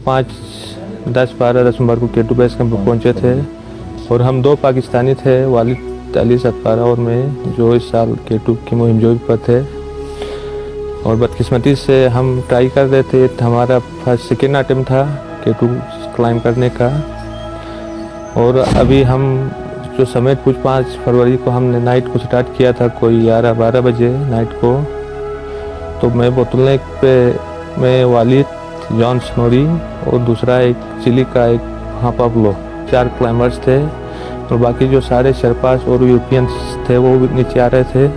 5-10-12 दिसंबर को K2 base camp पर पहुँचे थे और हम 2 पाकिस्तानी थे, वालिद अली सतपारा और मैं, जो इस साल K2 की मुहिम जोई पर थे। और बदकिस्मती से हम ट्राई कर रहे थे, हमारा सेकेंड अटेम्प्ट था K2 क्लाइंब करने का। और अभी हम जो समेत कुछ 5 फरवरी को हमने नाइट को स्टार्ट किया था, कोई 11-12 बजे नाइट को। तो मैं बोतलनेक पे मैं वालिद, जॉन स्नोरी और दूसरा एक चिली का एक पाब्लो, 4 क्लाइंबर्स थे। और बाकी जो सारे शर्पास और यूरोपियंस थे वो भी नीचे आ रहे थे।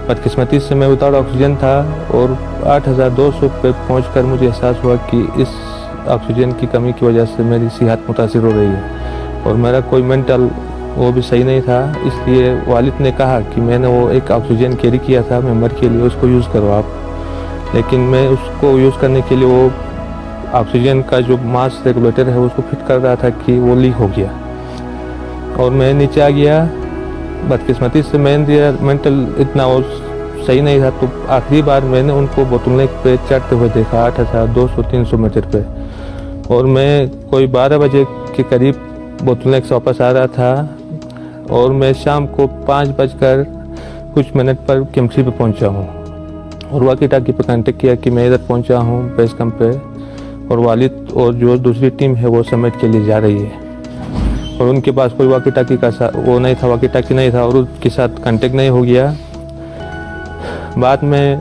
बदकिस्मती से मैं विदाउट ऑक्सीजन था और 8200 पे पहुंचकर मुझे एहसास हुआ कि इस ऑक्सीजन की कमी की वजह से मेरी सेहत मुतासिर हो रही है और मेरा कोई मेंटल वो भी सही नहीं था। इसलिए वालिद ने कहा कि मैंने वो एक ऑक्सीजन कैरी किया था मेंबर के लिए, उसको यूज़ करो आप। लेकिन मैं उसको यूज़ करने के लिए वो ऑक्सीजन का जो मास रेगुलेटर है उसको फिट कर रहा था कि वो लीक हो गया और मैं नीचे आ गया। बदकिस्मती से मेंटल इतना वो सही नहीं था। तो आखिरी बार मैंने उनको बोतलनेक पे चढ़ते हुए देखा 8200-300 मीटर पे, और मैं कोई 12 बजे के करीब बोतलनेक से वापस आ रहा था और मैं शाम को 5:00 पर केम्ट्री पे पहुंचा हूँ और वाकी टाकी पे कांटेक्ट किया कि मैं इधर पहुंचा हूँ बेस कैंप पे और वालिद और जो दूसरी टीम है वो समिट के लिए जा रही है। और उनके पास कोई वाकी टाकी का वो नहीं था, वाकी टाकी नहीं था और उसके साथ कांटेक्ट नहीं हो गया। बाद में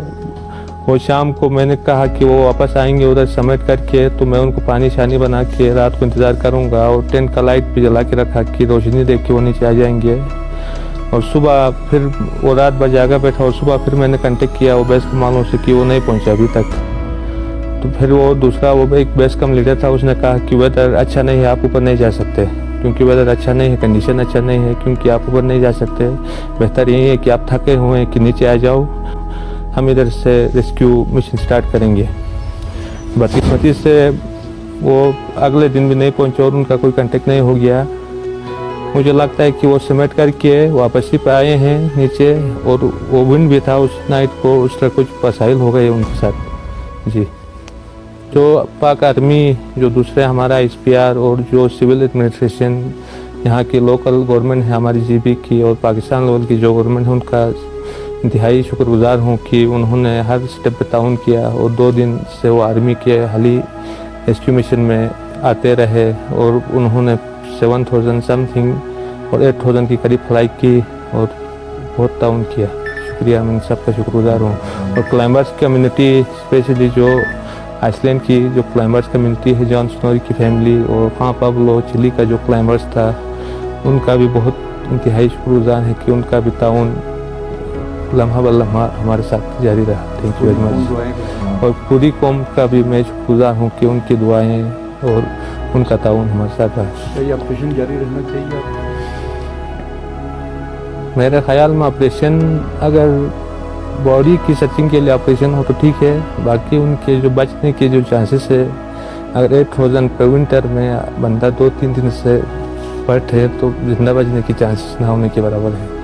वो शाम को मैंने कहा कि वो वापस आएंगे उधर समिट करके, तो मैं उनको पानी शानी बना के रात को इंतज़ार करूंगा और टेंट का लाइट भी जला के रखा कि रोशनी देख के वो नीचे आ जाएंगे। और सुबह फिर वो रात भर जागा बैठा और सुबह फिर मैंने कांटेक्ट किया वो बेस कम वालों से कि वो नहीं पहुंचा अभी तक। तो फिर वो दूसरा वो एक बेस कम लीडर था, उसने कहा कि वेदर अच्छा नहीं है, आप ऊपर नहीं जा सकते, क्योंकि वेदर अच्छा नहीं है, कंडीशन अच्छा नहीं है, क्योंकि आप ऊपर नहीं जा सकते। बेहतर यही है कि आप थके हुए हैं कि नीचे आ जाओ, हम इधर से रेस्क्यू मिशन स्टार्ट करेंगे। बदकिस्मती से वो अगले दिन भी नहीं पहुंचे और उनका कोई कांटेक्ट नहीं हो गया। मुझे लगता है कि वो समेट करके वापसी पे आए हैं नीचे और वो विंड भी था उस नाइट को, उस तरह कुछ मसाइल हो गए उनके साथ जी। जो पाक आर्मी, जो दूसरे हमारा SPR और जो सिविल एडमिनिस्ट्रेशन, यहाँ की लोकल गवर्नमेंट है हमारी GB की और पाकिस्तान लेवल की जो गवर्नमेंट है, उनका इंतहाई शुक्रगुजार हूँ कि उन्होंने हर स्टेप पे ताउन किया और 2 दिन से वो आर्मी के हाली रेस्क्यू मिशन में आते रहे और उन्होंने 7000 समथिंग और 8000 की करीब फ्लाइट की और बहुत ताउन किया। शुक्रिया, मैं सबका शुक्रगुजार हूँ। और क्लाइंबर्स कम्युनिटी, स्पेशली जो आइसलैंड की जो क्लाइंबर्स कम्युनिटी है, जॉन स्नोरी की फैमिली और पाब्लो चिली का जो क्लाइंबर्स था, उनका भी बहुत इंतहाई शुक्रगुजार है कि उनका भी ताउन लम्हा ब लम्हा हमारे साथ जारी रहा। Thank you very much. और पूरी कौम का भी मैं शुक्रगुजार हूँ कि उनकी दुआएं और उनका ताउन हमारे साथ रहा। ये ऑपरेशन जारी रहना चाहिए? मेरे ख्याल में ऑपरेशन अगर बॉडी की सर्चिंग के लिए ऑपरेशन हो तो ठीक है, बाकी उनके जो बचने के जो चांसेस है, अगर 8000 पे विंटर में बंदा 2-3 दिन से बैठे तो जिंदा बचने की चांसेस ना होने के बराबर है।